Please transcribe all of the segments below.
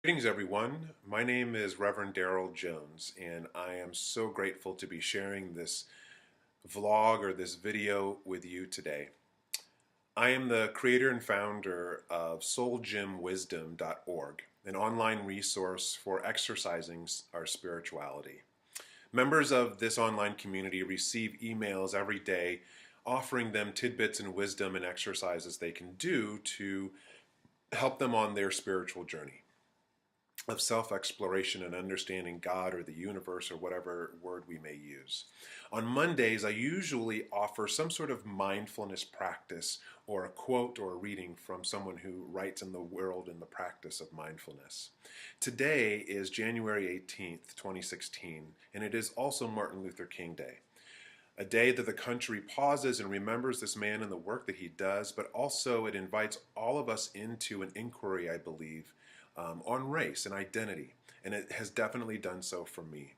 Greetings, everyone. My name is Reverend Daryl Jones, and I am so grateful to be sharing this vlog or this video with you today. I am the creator and founder of SoulGymWisdom.org, an online resource for exercising our spirituality. Members of this online community receive emails every day offering them tidbits and wisdom and exercises they can do to help them on their spiritual journey of self-exploration and understanding God or the universe or whatever word we may use. On Mondays, I usually offer some sort of mindfulness practice or a quote or a reading from someone who writes in the world in the practice of mindfulness. Today is January 18th, 2016, and it is also Martin Luther King Day. A day that the country pauses and remembers this man and the work that he does, but also it invites all of us into an inquiry, I believe, on race and identity, and it has definitely done so for me.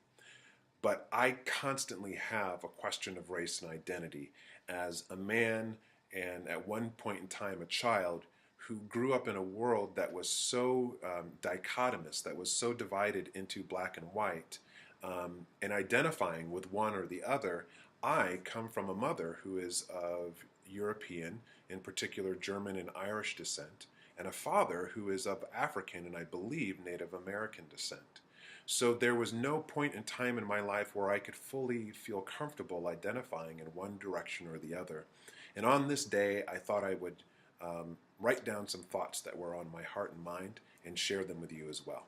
But I constantly have a question of race and identity as a man and at one point in time a child who grew up in a world that was so dichotomous, that was so divided into black and white, and identifying with one or the other. I come from a mother who is of European, in particular German and Irish descent, and a father who is of African and I believe Native American descent. So there was no point in time in my life where I could fully feel comfortable identifying in one direction or the other. And on this day, I thought I would write down some thoughts that were on my heart and mind and share them with you as well.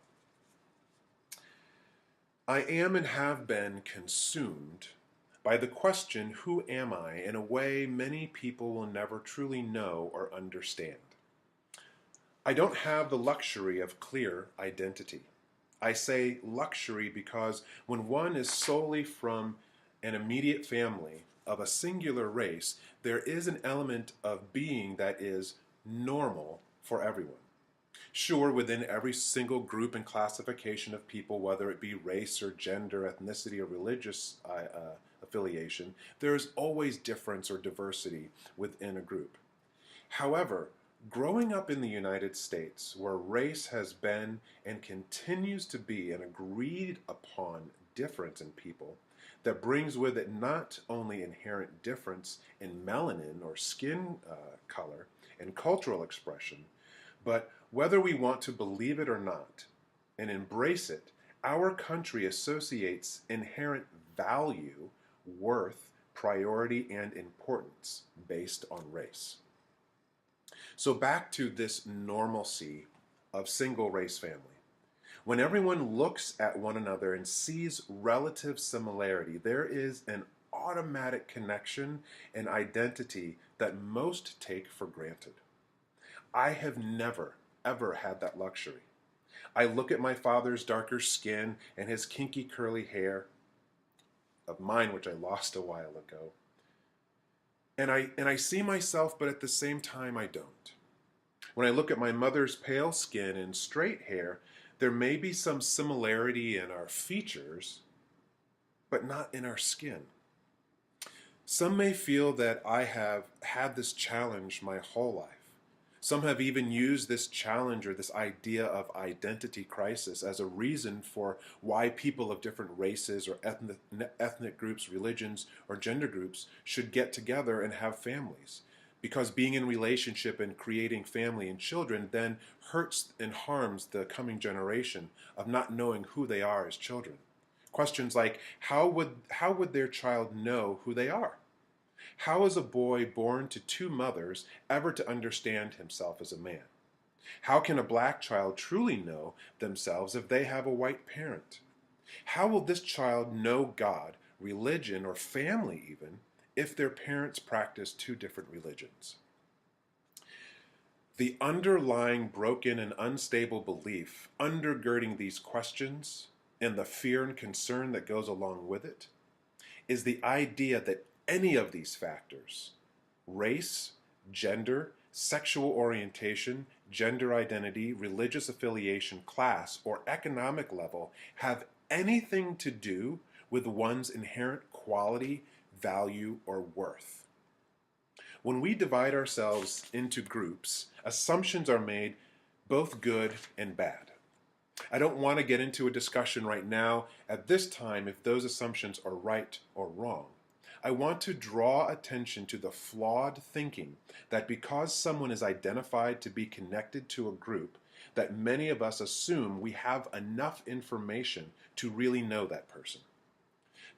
I am and have been consumed by the question, who am I, in a way many people will never truly know or understand. I don't have the luxury of clear identity. I say luxury because when one is solely from an immediate family of a singular race, there is an element of being that is normal for everyone. Sure, within every single group and classification of people, whether it be race or gender, ethnicity, or religious affiliation, there is always difference or diversity within a group. However, growing up in the United States, where race has been and continues to be an agreed upon difference in people that brings with it not only inherent difference in melanin or skin color and cultural expression, but whether we want to believe it or not and embrace it, our country associates inherent value, worth, priority, and importance based on race. So back to this normalcy of single race family. When everyone looks at one another and sees relative similarity, there is an automatic connection and identity that most take for granted. I have never, ever had that luxury. I look at my father's darker skin and his kinky curly hair, of mine which I lost a while ago, and I see myself, but at the same time I don't. When I look at my mother's pale skin and straight hair, there may be some similarity in our features, but not in our skin. Some may feel that I have had this challenge my whole life. Some have even used this challenge or this idea of identity crisis as a reason for why people of different races or ethnic groups, religions, or gender groups should get together and have families. Because being in relationship and creating family and children then hurts and harms the coming generation of not knowing who they are as children. Questions like, how would their child know who they are? How is a boy born to two mothers ever to understand himself as a man? How can a black child truly know themselves if they have a white parent? How will this child know God, religion, or family even, if their parents practice two different religions? The underlying broken and unstable belief undergirding these questions and the fear and concern that goes along with it is the idea that any of these factors, race, gender, sexual orientation, gender identity, religious affiliation, class, or economic level, have anything to do with one's inherent quality, value, or worth. When we divide ourselves into groups, assumptions are made, both good and bad. I don't want to get into a discussion right now at this time if those assumptions are right or wrong. I want to draw attention to the flawed thinking that because someone is identified to be connected to a group, that many of us assume we have enough information to really know that person.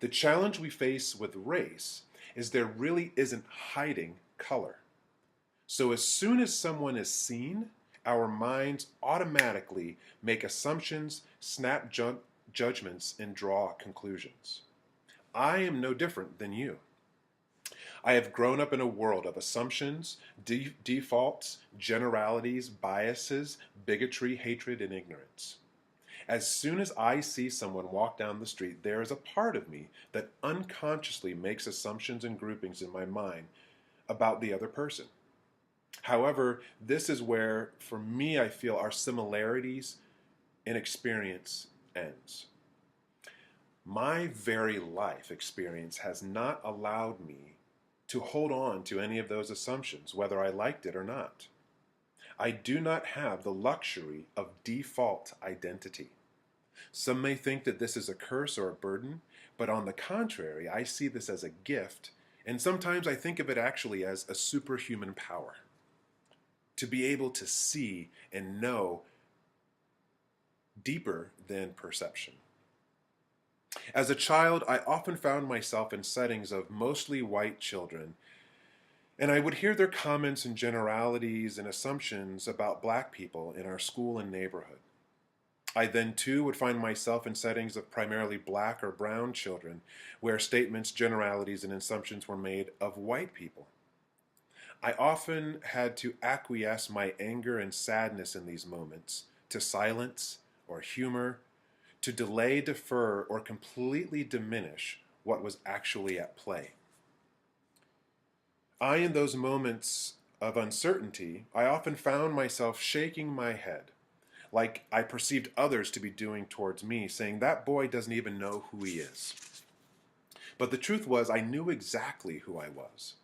The challenge we face with race is there really isn't hiding color. So as soon as someone is seen, our minds automatically make assumptions, snap judgments, and draw conclusions. I am no different than you. I have grown up in a world of assumptions, defaults, generalities, biases, bigotry, hatred, and ignorance. As soon as I see someone walk down the street, there is a part of me that unconsciously makes assumptions and groupings in my mind about the other person. However, this is where, for me, I feel our similarities in experience ends. My very life experience has not allowed me to hold on to any of those assumptions, whether I liked it or not. I do not have the luxury of default identity. Some may think that this is a curse or a burden, but on the contrary, I see this as a gift, and sometimes I think of it actually as a superhuman power. To be able to see and know deeper than perception. As a child, I often found myself in settings of mostly white children, and I would hear their comments and generalities and assumptions about black people in our school and neighborhood. I then too would find myself in settings of primarily black or brown children, where statements, generalities, and assumptions were made of white people. I often had to acquiesce my anger and sadness in these moments to silence or humor, to delay, defer, or completely diminish what was actually at play. In those moments of uncertainty, I often found myself shaking my head, like I perceived others to be doing towards me, saying, "That boy doesn't even know who he is." But the truth was, I knew exactly who I was.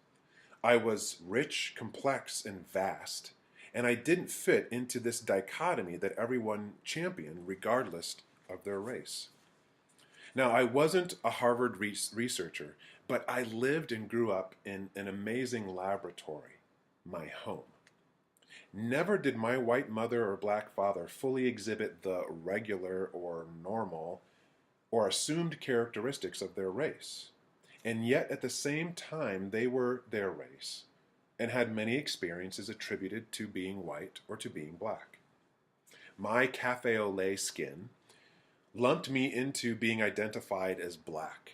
I was rich, complex, and vast, and I didn't fit into this dichotomy that everyone championed regardless of their race. Now, I wasn't a Harvard researcher, but I lived and grew up in an amazing laboratory, my home. Never did my white mother or black father fully exhibit the regular or normal or assumed characteristics of their race. And yet, at the same time, they were their race and had many experiences attributed to being white or to being black. My cafe au lait skin lumped me into being identified as black,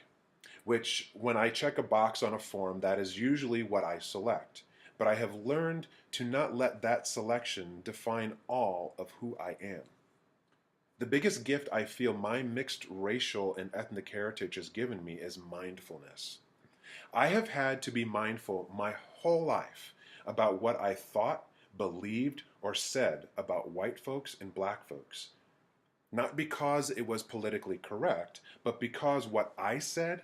which, when I check a box on a form, that is usually what I select. But I have learned to not let that selection define all of who I am. The biggest gift I feel my mixed racial and ethnic heritage has given me is mindfulness. I have had to be mindful my whole life about what I thought, believed, or said about white folks and black folks. Not because it was politically correct, but because what I said,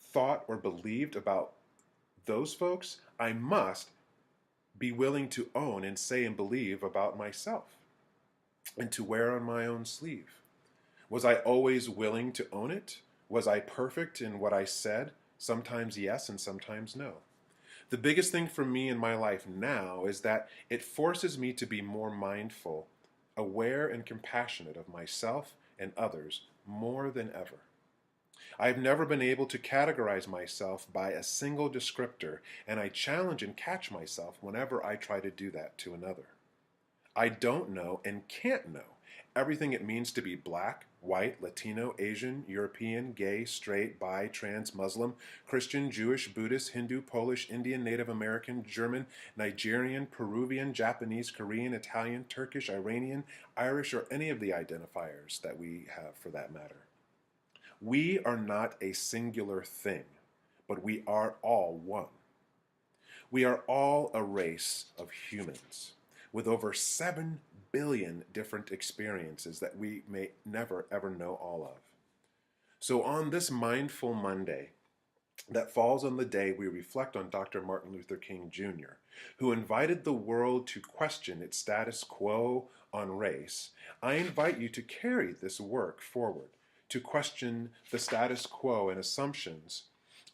thought, or believed about those folks, I must be willing to own and say and believe about myself and to wear on my own sleeve. Was I always willing to own it? Was I perfect in what I said? Sometimes yes and sometimes no. The biggest thing for me in my life now is that it forces me to be more mindful, aware, and compassionate of myself and others more than ever. I've never been able to categorize myself by a single descriptor, and I challenge and catch myself whenever I try to do that to another. I don't know and can't know everything it means to be black, white, Latino, Asian, European, gay, straight, bi, trans, Muslim, Christian, Jewish, Buddhist, Hindu, Polish, Indian, Native American, German, Nigerian, Peruvian, Japanese, Korean, Italian, Turkish, Iranian, Irish, or any of the identifiers that we have for that matter. We are not a singular thing, but we are all one. We are all a race of humans with over 7 billion different experiences that we may never ever know all of. So on this Mindful Monday, that falls on the day we reflect on Dr. Martin Luther King Jr., who invited the world to question its status quo on race, I invite you to carry this work forward, to question the status quo and assumptions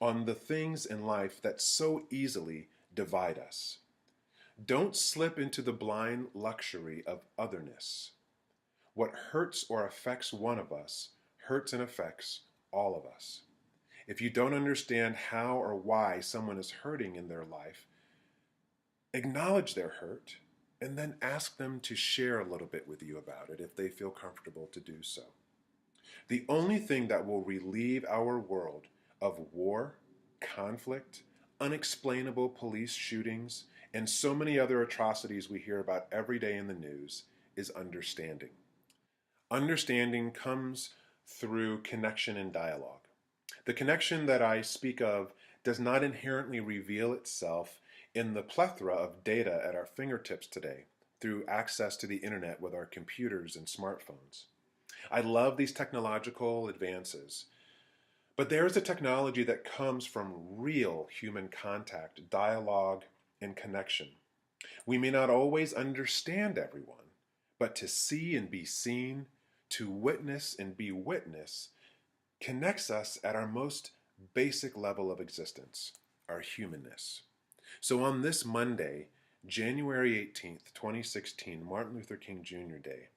on the things in life that so easily divide us. Don't slip into the blind luxury of otherness. What hurts or affects one of us hurts and affects all of us. If you don't understand how or why someone is hurting in their life, acknowledge their hurt and then ask them to share a little bit with you about it if they feel comfortable to do so. The only thing that will relieve our world of war, conflict, unexplainable police shootings, and so many other atrocities we hear about every day in the news is understanding. Understanding comes through connection and dialogue. The connection that I speak of does not inherently reveal itself in the plethora of data at our fingertips today through access to the internet with our computers and smartphones. I love these technological advances, but there is a technology that comes from real human contact, dialogue, and connection. We may not always understand everyone, but to see and be seen, to witness and be witnessed, connects us at our most basic level of existence, our humanness. So on this Monday, January 18th, 2016, Martin Luther King Jr. Day,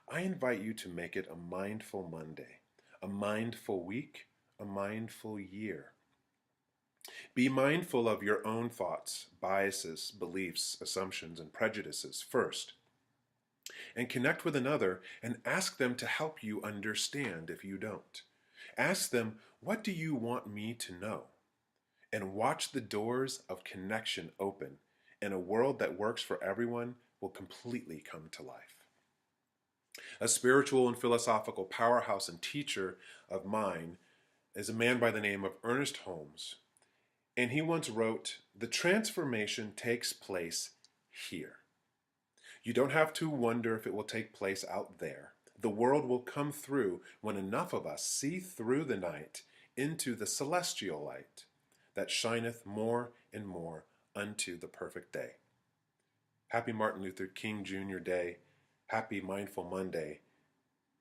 I invite you to make it a mindful Monday, a mindful week, a mindful year. Be mindful of your own thoughts, biases, beliefs, assumptions, and prejudices first, and connect with another and ask them to help you understand if you don't. Ask them, what do you want me to know? And watch the doors of connection open, and a world that works for everyone will completely come to life. A spiritual and philosophical powerhouse and teacher of mine is a man by the name of Ernest Holmes. And he once wrote, "The transformation takes place here. You don't have to wonder if it will take place out there. The world will come through when enough of us see through the night into the celestial light that shineth more and more unto the perfect day." Happy Martin Luther King Jr. Day. Happy Mindful Monday.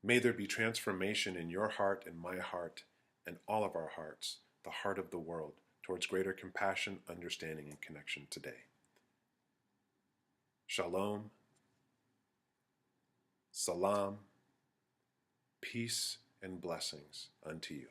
May there be transformation in your heart and my heart and all of our hearts, the heart of the world, towards greater compassion, understanding, and connection today. Shalom, salam, peace and blessings unto you.